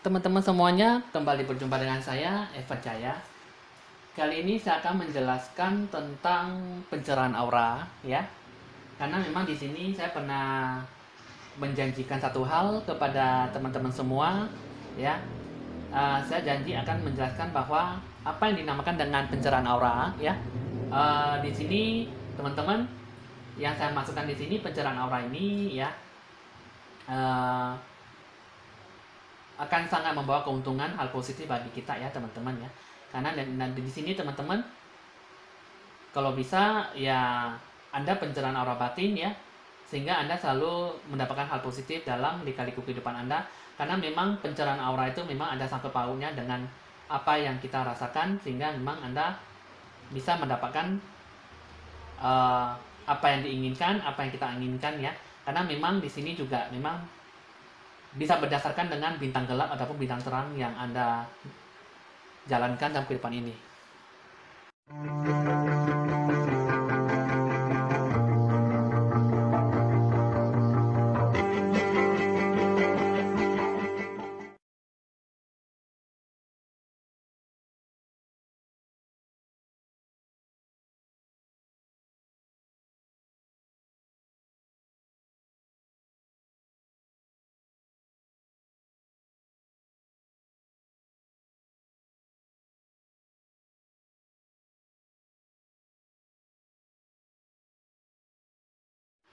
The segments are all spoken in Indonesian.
Teman-teman semuanya, kembali berjumpa dengan saya, Evan Jaya. Kali ini saya akan menjelaskan tentang pencerahan aura, ya. Karena memang di sini saya pernah menjanjikan satu hal kepada teman-teman semua, ya. Saya janji akan menjelaskan bahwa apa yang dinamakan dengan pencerahan aura, ya. Di sini teman-teman yang saya masukkan di sini pencerahan aura ini, ya. eh, akan sangat membawa keuntungan hal positif bagi kita ya teman-teman ya, karena dan di sini teman-teman kalau bisa ya Anda pencerahan aura batin ya, sehingga Anda selalu mendapatkan hal positif dalam lika-liku kehidupan Anda, karena memang pencerahan aura itu memang ada sangkut pautnya dengan apa yang kita rasakan, sehingga memang Anda bisa mendapatkan apa yang diinginkan, apa yang kita inginkan ya, karena memang di sini juga memang bisa berdasarkan dengan bintang gelap ataupun bintang terang yang Anda jalankan dalam kehidupan ini.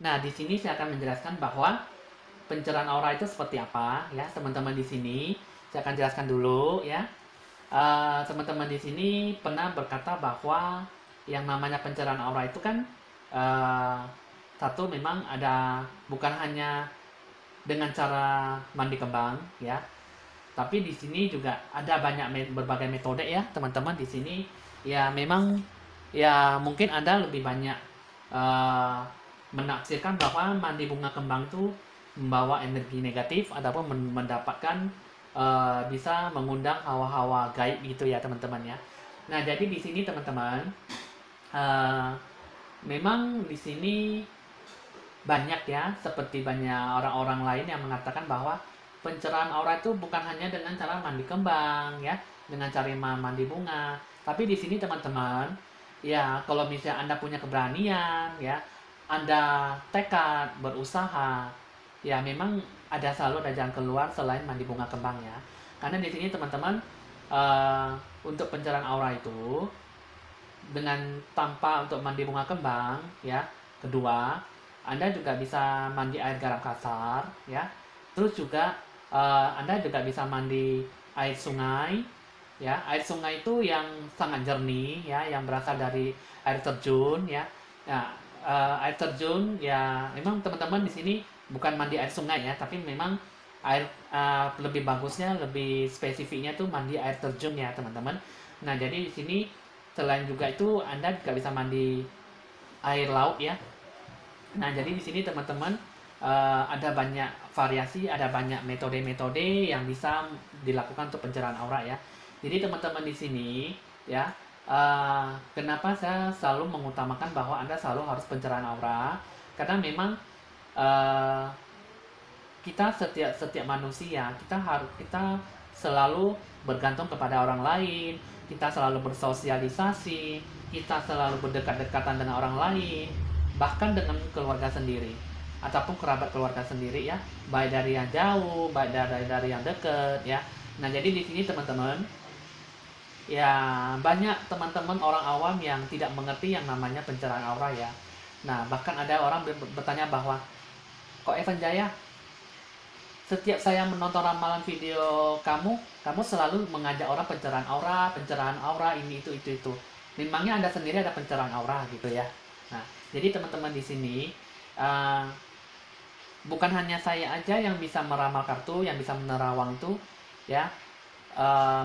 Nah, di sini saya akan menjelaskan bahwa pencerahan aura itu seperti apa ya, teman-teman di sini. Saya akan jelaskan dulu ya. Teman-teman di sini pernah berkata bahwa yang namanya pencerahan aura itu kan uh, satu memang ada, bukan hanya dengan cara mandi kembang ya, tapi di sini juga ada banyak berbagai metode ya teman-teman di sini. Ya memang ya mungkin Anda lebih banyak uh, menafsirkan bahwa mandi bunga kembang itu membawa energi negatif ataupun mendapatkan bisa mengundang hawa-hawa gaib gitu ya teman-teman ya. Nah jadi di sini teman-teman uh, memang di sini banyak ya, seperti banyak orang-orang lain yang mengatakan bahwa pencerahan aura itu bukan hanya dengan cara mandi kembang ya, dengan cara mandi bunga. Tapi di sini teman-teman, ya kalau misalnya Anda punya keberanian ya, Anda tekad berusaha, ya memang selalu ada jalan keluar selain mandi bunga kembang ya. Karena di sini teman-teman, untuk pencerahan aura itu dengan tanpa untuk mandi bunga kembang ya. Kedua, Anda juga bisa mandi air garam kasar ya. Terus juga Anda juga bisa mandi air sungai ya. Air sungai itu yang sangat jernih ya, yang berasal dari air terjun ya. Nah, air terjun ya memang teman-teman di sini bukan mandi air sungai ya, tapi memang air lebih bagusnya, lebih spesifiknya tuh mandi air terjun ya teman-teman. Nah jadi di sini selain juga itu Anda juga bisa mandi air laut ya. Nah jadi di sini teman-teman ada banyak variasi, ada banyak metode-metode yang bisa dilakukan untuk pencerahan aura ya. Jadi teman-teman di sini ya, kenapa saya selalu mengutamakan bahwa Anda selalu harus pencerahan aura, karena memang uh, kita setiap manusia kita selalu bergantung kepada orang lain, kita selalu bersosialisasi, kita selalu berdekat-dekatan dengan orang lain, bahkan dengan keluarga sendiri ataupun kerabat keluarga sendiri ya, baik dari yang jauh, baik dari yang dekat ya. Nah jadi di sini teman-teman ya, banyak teman-teman orang awam yang tidak mengerti yang namanya pencerahan aura ya. Nah bahkan ada orang bertanya bahwa, kok Evan Jaya, setiap saya menonton ramalan video kamu selalu mengajak orang pencerahan aura ini itu. Memangnya Anda sendiri ada pencerahan aura gitu ya? Nah, jadi teman-teman di sini uh, bukan hanya saya aja yang bisa meramal kartu, yang bisa menerawang tuh ya,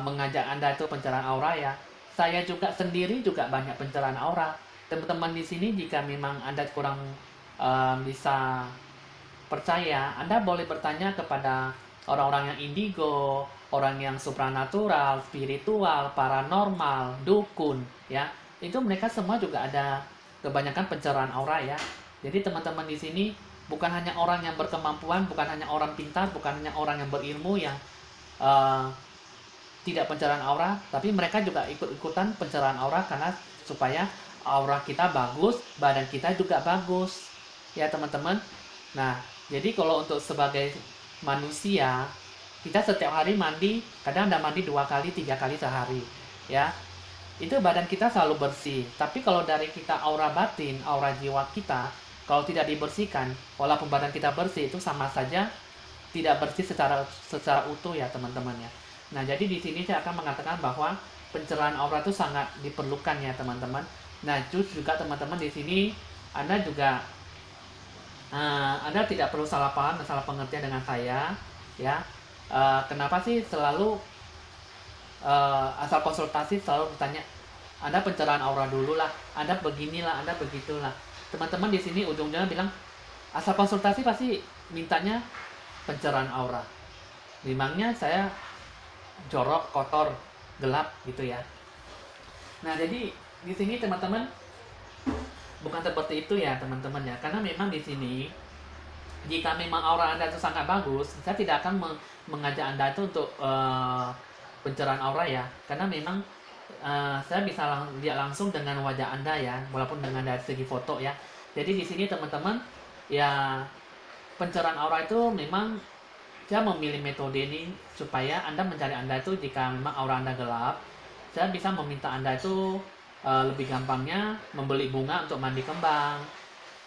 mengajak Anda itu pencerahan aura ya. Saya juga sendiri juga banyak pencerahan aura. Teman-teman di sini jika memang Anda kurang bisa percaya, Anda boleh bertanya kepada orang-orang yang indigo, orang yang supranatural, spiritual, paranormal, dukun, ya. Itu mereka semua juga ada kebanyakan pencerahan aura ya. Jadi teman-teman di sini bukan hanya orang yang berkemampuan, bukan hanya orang pintar, bukan hanya orang yang berilmu yang uh, tidak pencerahan aura, tapi mereka juga ikut-ikutan pencerahan aura karena supaya aura kita bagus, badan kita juga bagus. Ya, teman-teman. Nah, jadi kalau untuk sebagai manusia, kita setiap hari mandi, kadang ada mandi 2 kali, 3 kali sehari. Ya, itu badan kita selalu bersih. Tapi kalau dari kita aura batin, aura jiwa kita, kalau tidak dibersihkan, walaupun badan kita bersih, itu sama saja tidak bersih secara utuh ya, teman-teman ya. Nah, jadi di sini saya akan mengatakan bahwa pencerahan aura itu sangat diperlukan ya, teman-teman. Nah, terus juga teman-teman di sini Anda juga Anda tidak perlu salah paham dan salah pengertian dengan saya ya. Kenapa sih selalu asal konsultasi selalu bertanya, Anda pencerahan aura dulu lah, Anda beginilah, Anda begitulah. Teman-teman di sini ujung-ujungnya bilang asal konsultasi pasti mintanya pencerahan aura. Memangnya saya jorok, kotor, gelap gitu ya. Nah, jadi di sini teman-teman bukan seperti itu ya, teman-teman ya. Karena memang di sini jika memang aura Anda itu sangat bagus, saya tidak akan mengajak Anda itu untuk pencerahan aura ya. Karena memang saya bisa lihat langsung dengan wajah Anda ya, walaupun dengan dari segi foto ya. Jadi di sini teman-teman ya, pencerahan aura itu memang saya memilih metode ini supaya Anda mencari Anda itu jika memang aura Anda gelap, saya bisa meminta Anda itu lebih gampangnya membeli bunga untuk mandi kembang.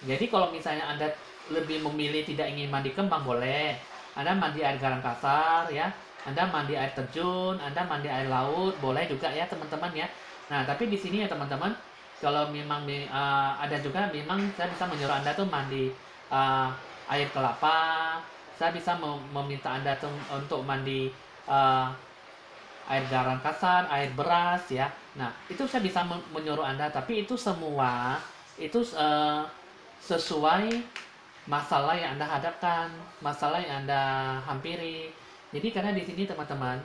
Jadi kalau misalnya Anda lebih memilih tidak ingin mandi kembang, boleh. Anda mandi air garam kasar ya, Anda mandi air terjun, Anda mandi air laut, boleh juga ya, teman-teman ya. Nah, tapi di sini ya, teman-teman, kalau memang ada juga memang saya bisa menyuruh Anda tuh mandi air kelapa. Saya bisa meminta Anda tuh untuk mandi air garam kasar, air beras ya. Nah, itu saya bisa menyuruh Anda, tapi itu semua itu sesuai masalah yang Anda hadapkan, masalah yang Anda hampiri. Jadi karena di sini teman-teman,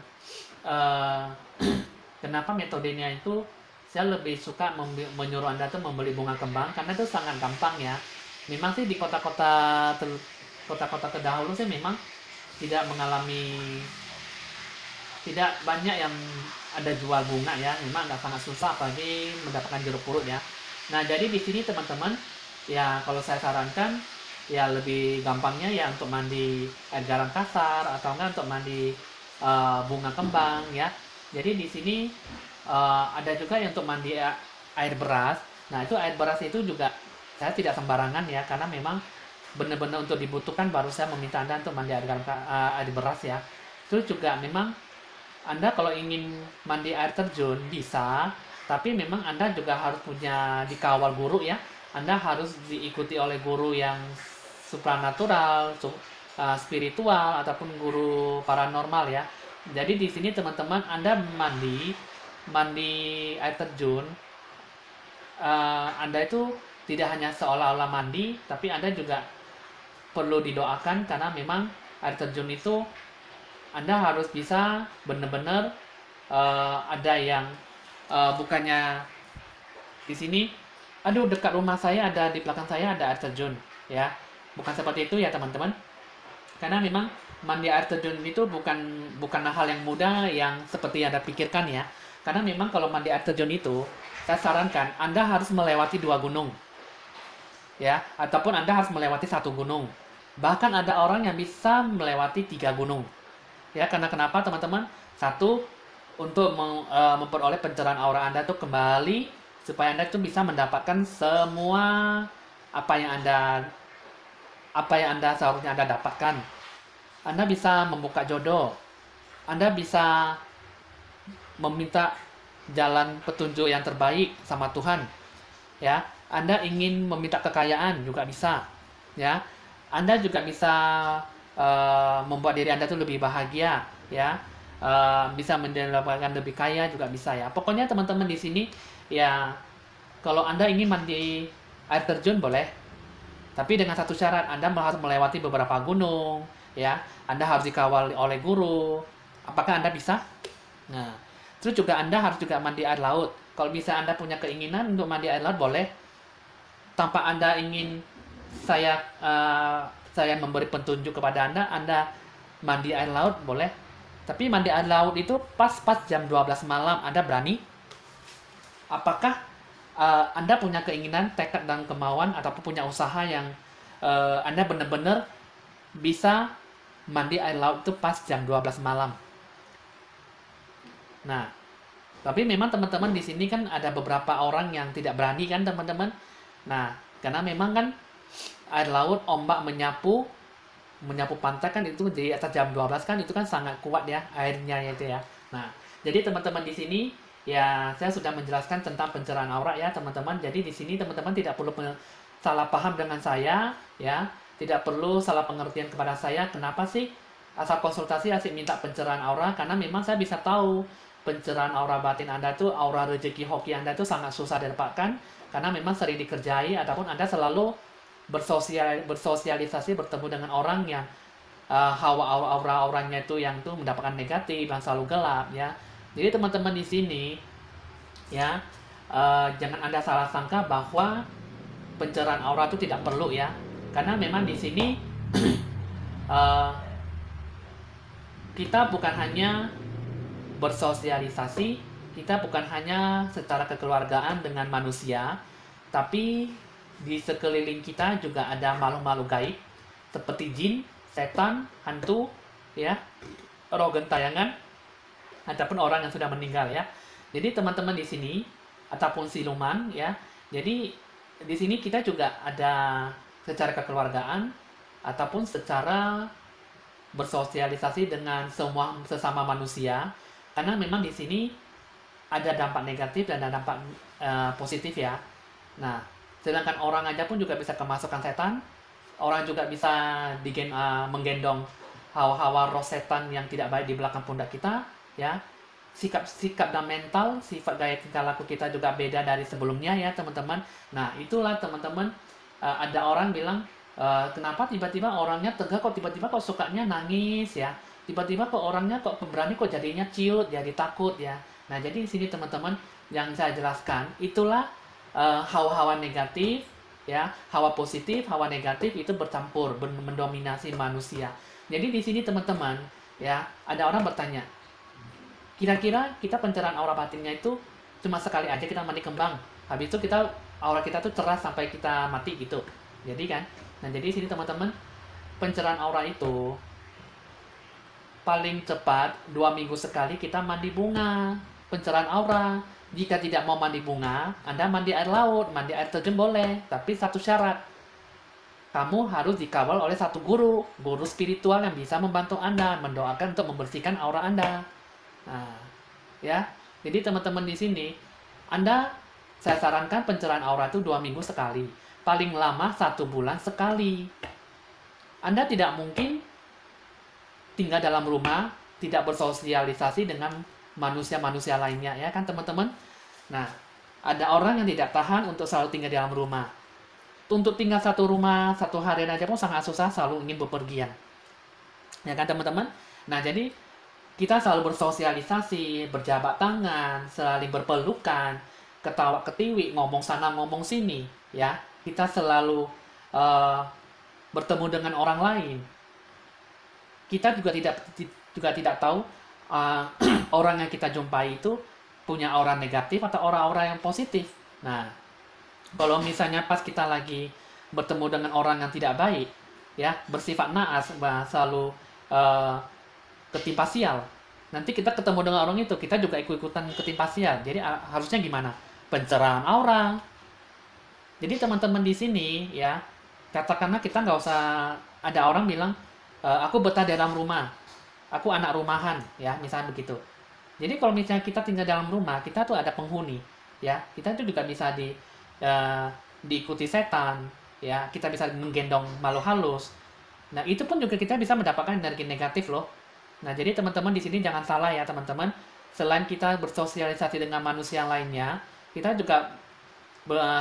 kenapa metodenya itu saya lebih suka menyuruh Anda tuh membeli bunga kembang karena itu sangat gampang ya. Memang sih di kota-kota terdahulu sih memang tidak banyak yang ada jual bunga ya, memang agak sangat susah apalagi mendapatkan jeruk purut ya. Nah, jadi di sini teman-teman ya, kalau saya sarankan ya lebih gampangnya ya untuk mandi air garam kasar atau enggak untuk mandi bunga kembang ya. Jadi di sini ada juga yang untuk mandi air beras. Nah, itu air beras itu juga saya tidak sembarangan ya, karena memang benar-benar untuk dibutuhkan baru saya meminta Anda untuk mandi air beras ya. Terus juga memang Anda kalau ingin mandi air terjun bisa, tapi memang Anda juga harus punya dikawal guru ya. Anda harus diikuti oleh guru yang supranatural, spiritual ataupun guru paranormal ya. Jadi di sini teman-teman Anda mandi air terjun, Anda itu tidak hanya seolah-olah mandi, tapi Anda juga perlu didoakan karena memang air terjun itu Anda harus bisa benar-benar ada yang bukannya di sini, aduh dekat rumah saya ada, di belakang saya ada air terjun ya, bukan seperti itu ya, teman-teman. Karena memang mandi air terjun itu bukan hal yang mudah yang seperti Anda pikirkan ya. Karena memang kalau mandi air terjun itu saya sarankan Anda harus melewati 2 gunung ya, ataupun Anda harus melewati 1 gunung. Bahkan ada orang yang bisa melewati 3 gunung ya. Karena kenapa, teman-teman? Satu, untuk memperoleh pencerahan aura Anda tuh kembali, supaya Anda tuh bisa mendapatkan semua apa yang Anda seharusnya Anda dapatkan. Anda bisa membuka jodoh, Anda bisa meminta jalan petunjuk yang terbaik sama Tuhan ya. Anda ingin meminta kekayaan juga bisa ya. Anda juga bisa membuat diri Anda tuh lebih bahagia ya, bisa mendapatkan lebih kaya juga bisa ya. Pokoknya teman-teman di sini ya, kalau Anda ingin mandi air terjun boleh, tapi dengan satu syarat, Anda harus melewati beberapa gunung ya. Anda harus dikawal oleh guru. Apakah Anda bisa? Nah, terus juga Anda harus juga mandi air laut. Kalau bisa Anda punya keinginan untuk mandi air laut boleh. Tanpa Anda ingin saya memberi petunjuk kepada Anda mandi air laut boleh. Tapi mandi air laut itu pas jam 12 malam, Anda berani? Apakah Anda punya keinginan, tekad dan kemauan ataupun punya usaha yang Anda benar-benar bisa mandi air laut itu pas jam 12 malam? Nah, tapi memang teman-teman di sini kan ada beberapa orang yang tidak berani kan teman-teman. Nah, karena memang kan air laut, ombak menyapu pantai kan itu di atas jam 12 kan itu kan sangat kuat ya airnya itu ya. Nah, jadi teman-teman di sini ya saya sudah menjelaskan tentang pencerahan aura ya teman-teman. Jadi di sini teman-teman tidak perlu salah paham dengan saya ya. Tidak perlu salah pengertian kepada saya. Kenapa sih asal konsultasi asik minta pencerahan aura? Karena memang saya bisa tahu pencerahan aura batin Anda tuh, aura rezeki hoki Anda tuh sangat susah didapatkan karena memang sering dikerjai ataupun Anda selalu bersosialisasi bertemu dengan orang yang hawa aura-auranya itu yang tuh mendapatkan negatif, yang selalu gelap ya. Jadi teman-teman di sini ya jangan Anda salah sangka bahwa pencerahan aura itu tidak perlu ya. Karena memang di sini uh, kita bukan hanya bersosialisasi, kita bukan hanya secara kekeluargaan dengan manusia, tapi di sekeliling kita juga ada makhluk-makhluk gaib seperti jin, setan, hantu, ya, roh gentayangan, ataupun orang yang sudah meninggal ya. Jadi teman-teman di sini ataupun siluman ya. Jadi di sini kita juga ada secara kekeluargaan ataupun secara bersosialisasi dengan semua sesama manusia karena memang di sini ada dampak negatif dan ada dampak positif ya. Nah, sedangkan orang aja pun juga bisa kemasukan setan, orang juga bisa menggendong hawa-hawa roh setan yang tidak baik di belakang pundak kita ya. Sikap dan mental, sifat gaya tingkah laku kita juga beda dari sebelumnya ya teman-teman. Nah itulah teman-teman, ada orang bilang kenapa tiba-tiba orangnya tegar kok tiba-tiba kok sukanya nangis ya, tiba-tiba kok orangnya kok pemberani kok jadinya ciut jadi takut ya. Nah jadi di sini teman-teman yang saya jelaskan itulah hawa-hawa negatif ya, hawa positif, hawa negatif itu bercampur mendominasi manusia. Jadi di sini teman-teman ya ada orang bertanya, kira-kira kita pencerahan aura batinnya itu cuma sekali aja kita mandi kembang, habis itu kita aura kita tuh cerah sampai kita mati gitu. Jadi kan, nah jadi sini teman-teman pencerahan aura itu paling cepat 2 minggu sekali kita mandi bunga pencerahan aura. Jika tidak mau mandi bunga, Anda mandi air laut, mandi air terjun boleh, tapi satu syarat, kamu harus dikawal oleh satu guru spiritual yang bisa membantu Anda mendoakan untuk membersihkan aura Anda. Nah, ya. Jadi teman-teman di sini, saya sarankan pencerahan aura itu 2 minggu sekali. Paling lama 1 bulan sekali. Anda tidak mungkin tinggal dalam rumah, tidak bersosialisasi dengan manusia-manusia lainnya, ya kan teman-teman? Nah, ada orang yang tidak tahan untuk selalu tinggal di dalam rumah. Untuk tinggal satu rumah, 1 harian aja pun sangat susah, selalu ingin bepergian. Ya kan teman-teman? Nah, jadi kita selalu bersosialisasi, berjabat tangan, saling berpelukan, ketawa ketiwi, ngomong sana ngomong sini, ya. Kita selalu bertemu dengan orang lain. Kita juga tidak tahu orang yang kita jumpai itu punya aura negatif atau aura-aura yang positif. Nah, kalau misalnya pas kita lagi bertemu dengan orang yang tidak baik, ya, bersifat naas, selalu ketimpa sial. Nanti kita ketemu dengan orang itu, kita juga ikut-ikutan ketimpa sial. Jadi harusnya gimana? Pencerahan aura. Jadi teman-teman di sini ya, katakanlah kita nggak usah, ada orang bilang, aku betah dalam rumah, aku anak rumahan, ya, misalnya begitu. Jadi kalau misalnya kita tinggal dalam rumah, kita tuh ada penghuni, ya, kita itu juga bisa diikuti setan, ya, kita bisa menggendong makhluk halus. Nah itu pun juga kita bisa mendapatkan energi negatif loh. Nah jadi teman-teman di sini jangan salah ya teman-teman. Selain kita bersosialisasi dengan manusia lainnya, kita juga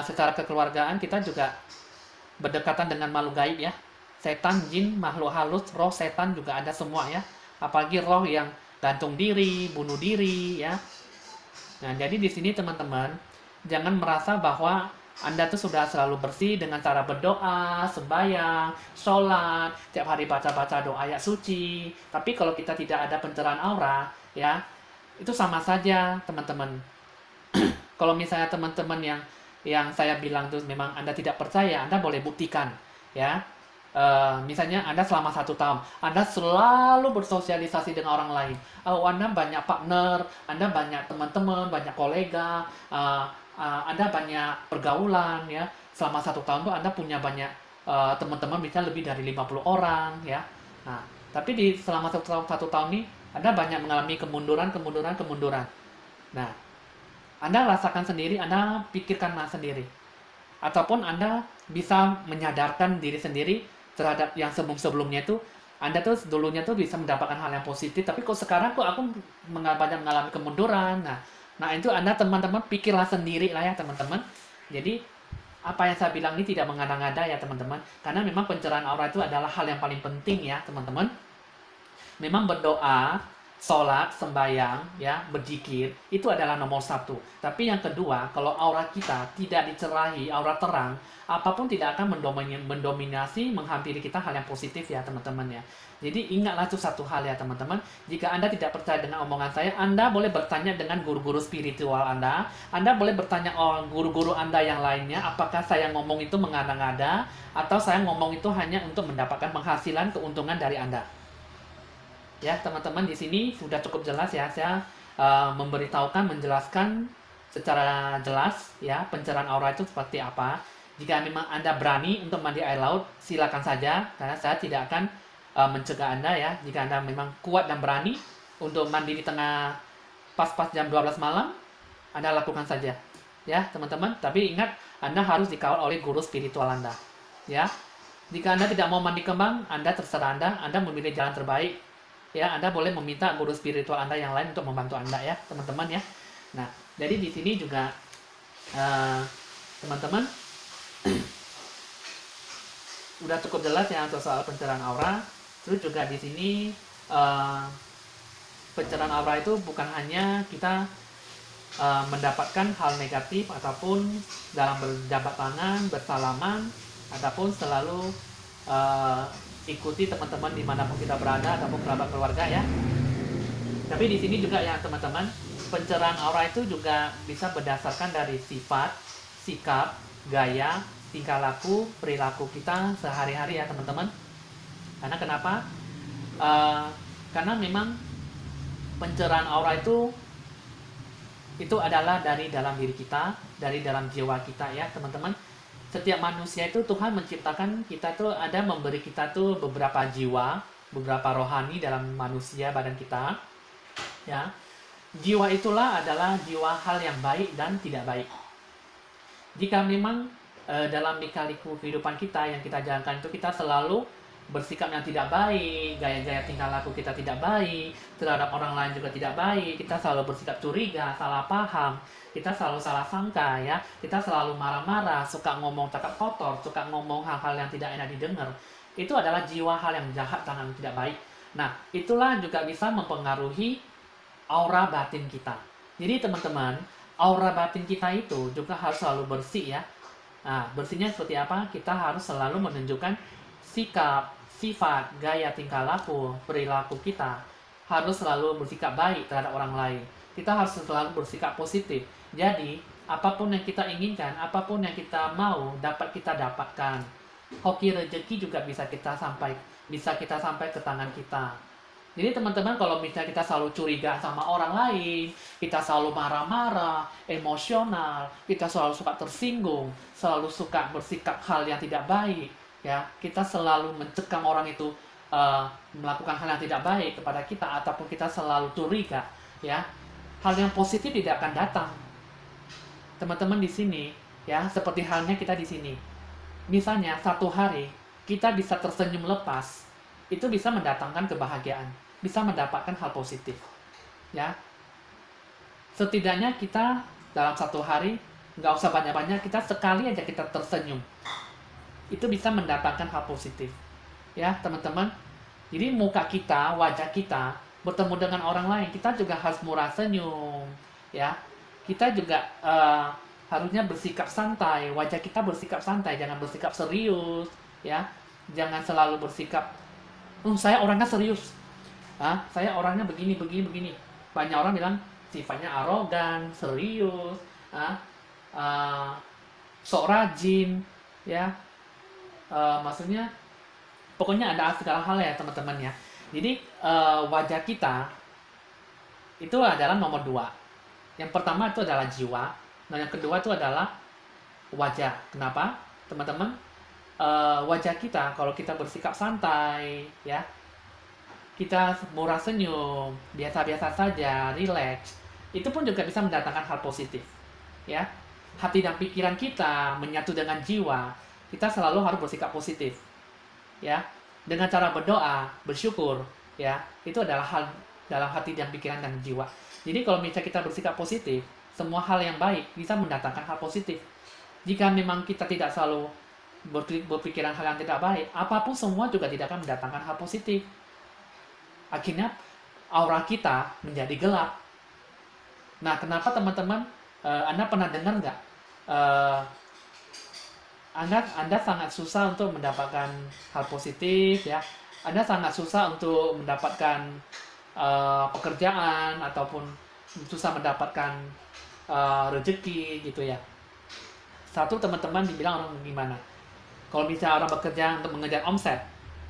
secara kekeluargaan kita juga berdekatan dengan makhluk gaib ya. Setan, jin, makhluk halus, roh setan juga ada semua ya. Apalagi roh yang gantung diri, bunuh diri ya. Nah jadi di sini teman-teman jangan merasa bahwa Anda tuh sudah selalu bersih dengan cara berdoa, sembahyang, sholat, tiap hari baca-baca doa ayat suci. Tapi kalau kita tidak ada pencerahan aura, ya, itu sama saja, teman-teman. Kalau misalnya teman-teman yang saya bilang tuh memang Anda tidak percaya, Anda boleh buktikan, ya. Misalnya Anda selama 1 tahun, Anda selalu bersosialisasi dengan orang lain. Anda banyak partner, Anda banyak teman-teman, banyak kolega, Anda banyak pergaulan, ya. Selama 1 tahun tuh Anda punya banyak teman-teman, bisa lebih dari 50 orang, ya. Nah, tapi selama 1 tahun ini, Anda banyak mengalami kemunduran, kemunduran, kemunduran. Nah, Anda rasakan sendiri, Anda pikirkan sendiri. Ataupun Anda bisa menyadarkan diri sendiri terhadap yang sebelum-sebelumnya itu, Anda tuh dulunya tuh bisa mendapatkan hal yang positif, tapi kok sekarang kok aku banyak mengalami kemunduran. Nah itu Anda teman-teman pikirlah sendiri lah ya teman-teman. Jadi apa yang saya bilang ini tidak mengada-ngada ya teman-teman, karena memang pencerahan aura itu adalah hal yang paling penting ya teman-teman. Memang berdoa, sholat, sembahyang, ya, berzikir, itu adalah nomor satu. Tapi yang kedua, kalau aura kita tidak dicerahi, aura terang, apapun tidak akan mendominasi, menghampiri kita hal yang positif ya teman-teman ya. Jadi ingatlah itu satu hal ya teman-teman. Jika Anda tidak percaya dengan omongan saya, Anda boleh bertanya dengan guru-guru spiritual Anda boleh bertanya guru-guru Anda yang lainnya, apakah saya ngomong itu mengada-ngada, atau saya ngomong itu hanya untuk mendapatkan penghasilan, keuntungan dari Anda. Ya, teman-teman di sini sudah cukup jelas ya, saya memberitahukan, menjelaskan secara jelas ya pencerahan aura itu seperti apa. Jika memang Anda berani untuk mandi air laut, silakan saja, karena saya tidak akan mencegah Anda ya. Jika Anda memang kuat dan berani untuk mandi di tengah pas-pas jam 12 malam, Anda lakukan saja. Ya, teman-teman, tapi ingat Anda harus dikawal oleh guru spiritual Anda. Ya. Jika Anda tidak mau mandi kembang, Anda terserah Anda memilih jalan terbaik. Ya, Anda boleh meminta guru spiritual Anda yang lain untuk membantu Anda ya, teman-teman ya. Nah, jadi di sini juga teman-teman udah cukup jelas ya untuk soal pencerahan aura. Terus juga di sini pencerahan aura itu bukan hanya kita mendapatkan hal negatif ataupun dalam berjabat tangan, bersalaman, ataupun selalu ikuti teman-teman dimanapun kita berada ataupun kerabat keluarga ya. Tapi di sini juga ya teman-teman, pencerahan aura itu juga bisa berdasarkan dari sifat, sikap, gaya, tingkah laku, perilaku kita sehari-hari ya teman-teman. Karena kenapa? Karena memang pencerahan aura itu adalah dari dalam diri kita, dari dalam jiwa kita ya teman-teman. Setiap manusia itu Tuhan menciptakan kita tuh ada memberi kita tuh beberapa jiwa, beberapa rohani dalam manusia badan kita. Ya. Jiwa itulah adalah jiwa hal yang baik dan tidak baik. Jika memang dalam lika-liku kehidupan kita yang kita jalankan itu kita selalu bersikap yang tidak baik, gaya-gaya tingkah laku kita tidak baik, terhadap orang lain juga tidak baik, kita selalu bersikap curiga, salah paham, kita selalu salah sangka ya, kita selalu marah-marah, suka ngomong cakap kotor, suka ngomong hal-hal yang tidak enak didengar. Itu adalah jiwa hal yang jahat dan tidak baik. Nah, itulah juga bisa mempengaruhi aura batin kita. Jadi teman-teman, aura batin kita itu juga harus selalu bersih ya. Nah, bersihnya seperti apa? Kita harus selalu menunjukkan sikap, sifat, gaya tingkah laku, perilaku kita harus selalu bersikap baik terhadap orang lain. Kita harus selalu bersikap positif. Jadi, apapun yang kita inginkan, apapun yang kita mau, dapat kita dapatkan. Hoki rezeki juga bisa kita sampai ke tangan kita. Jadi teman-teman, kalau misalnya kita selalu curiga sama orang lain, kita selalu marah-marah, emosional, kita selalu suka tersinggung, selalu suka bersikap hal yang tidak baik, ya, kita selalu mencekam orang itu melakukan hal yang tidak baik kepada kita, ataupun kita selalu curiga, ya, hal yang positif tidak akan datang. Teman-teman di sini, ya, seperti halnya kita di sini. Misalnya satu hari kita bisa tersenyum lepas, itu bisa mendatangkan kebahagiaan, bisa mendapatkan hal positif. Ya, setidaknya kita dalam satu hari nggak usah banyak-banyak, kita sekali aja kita tersenyum, itu bisa mendapatkan hal positif. Ya teman-teman, jadi muka kita, wajah kita bertemu dengan orang lain, kita juga harus murah senyum. Ya, kita juga harusnya bersikap santai, wajah kita bersikap santai, jangan bersikap serius, ya. Jangan selalu bersikap, saya orangnya serius, saya orangnya begini, begini, begini. Banyak orang bilang sifatnya arogan, serius, ah, uh, sok rajin, ya. Maksudnya, pokoknya ada segala hal ya teman-teman ya. Jadi wajah kita itu adalah nomor dua. Yang pertama itu adalah jiwa, nah yang kedua itu adalah wajah. Kenapa, teman-teman? Wajah kita kalau kita bersikap santai, ya, kita murah senyum, biasa-biasa saja, relax, itu pun juga bisa mendatangkan hal positif, ya. Hati dan pikiran kita menyatu dengan jiwa, kita selalu harus bersikap positif, ya. Dengan cara berdoa, bersyukur, ya, itu adalah hal dalam hati dan pikiran dan jiwa. Jadi kalau misalnya kita bersikap positif, semua hal yang baik bisa mendatangkan hal positif. Jika memang kita tidak selalu berpikiran hal yang tidak baik, apapun semua juga tidak akan mendatangkan hal positif. Akhirnya aura kita menjadi gelap. Nah, kenapa teman-teman, Anda pernah dengar nggak? Anda sangat susah untuk mendapatkan hal positif, ya. Anda sangat susah untuk mendapatkan pekerjaan ataupun susah mendapatkan rezeki gitu ya. Satu, teman-teman dibilang orang gimana? Kalau misalnya orang bekerja untuk mengejar omset,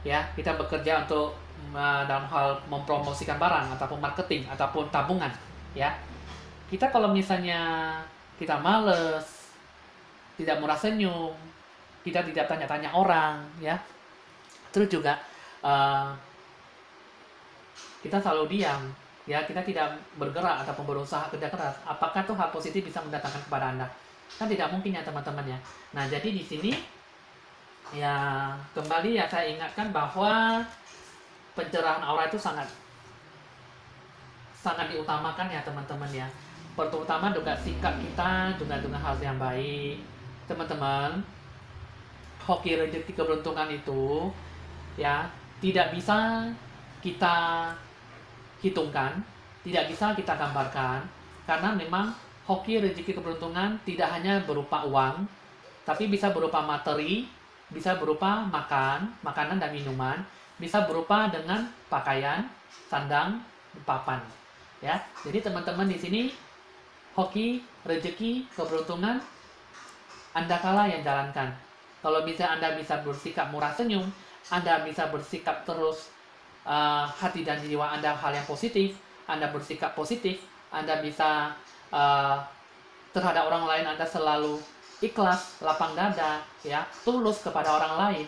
ya, kita bekerja untuk dalam hal mempromosikan barang ataupun marketing ataupun tabungan, ya. Kita kalau misalnya kita males, tidak murah senyum, kita tidak tanya-tanya orang, ya. Terus juga kita selalu diam, ya, kita tidak bergerak ataupun berusaha kerja keras. Apakah tuh hal positif bisa mendatangkan kepada Anda? Kan tidak mungkin ya teman-teman ya. Nah, jadi di sini ya kembali ya saya ingatkan bahwa pencerahan aura itu sangat diutamakan ya teman-teman ya. Terutama juga sikap kita juga dengan hal yang baik. Teman-teman, hoki rezeki keberuntungan itu ya tidak bisa kita hitungkan, tidak bisa kita gambarkan, karena memang hoki rezeki keberuntungan tidak hanya berupa uang, tapi bisa berupa materi, bisa berupa makanan dan minuman, bisa berupa dengan pakaian, sandang, papan. Ya, jadi teman-teman di sini hoki rezeki keberuntungan Anda kala yang jalankan. Kalau bisa Anda bisa bersikap murah senyum, Anda bisa bersikap terus hati dan jiwa Anda hal yang positif, Anda bersikap positif, Anda bisa terhadap orang lain Anda selalu ikhlas, lapang dada, ya, tulus kepada orang lain.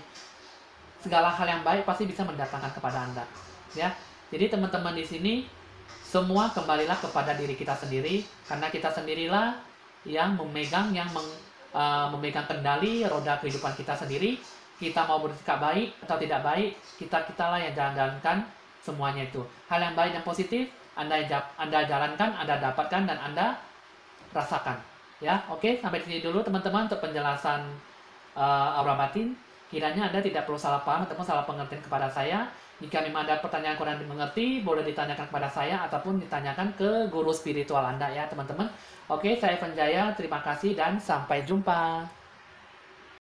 Segala hal yang baik pasti bisa mendatangkan kepada Anda, ya. Jadi teman-teman di sini semua kembalilah kepada diri kita sendiri, karena kita sendirilah yang memegang memegang kendali roda kehidupan kita sendiri. Kita mau bersikap baik atau tidak baik, kitalah yang jalankan semuanya itu. Hal yang baik dan positif Anda jalankan, Anda dapatkan dan Anda rasakan. Ya, oke, sampai sini dulu teman-teman untuk penjelasan aura batin. Kiranya Anda tidak perlu salah paham ataupun salah pengertian kepada saya. Jika memang ada pertanyaan kurang dimengerti, boleh ditanyakan kepada saya ataupun ditanyakan ke guru spiritual Anda ya teman-teman. Oke, saya Evan Jaya, terima kasih dan sampai jumpa.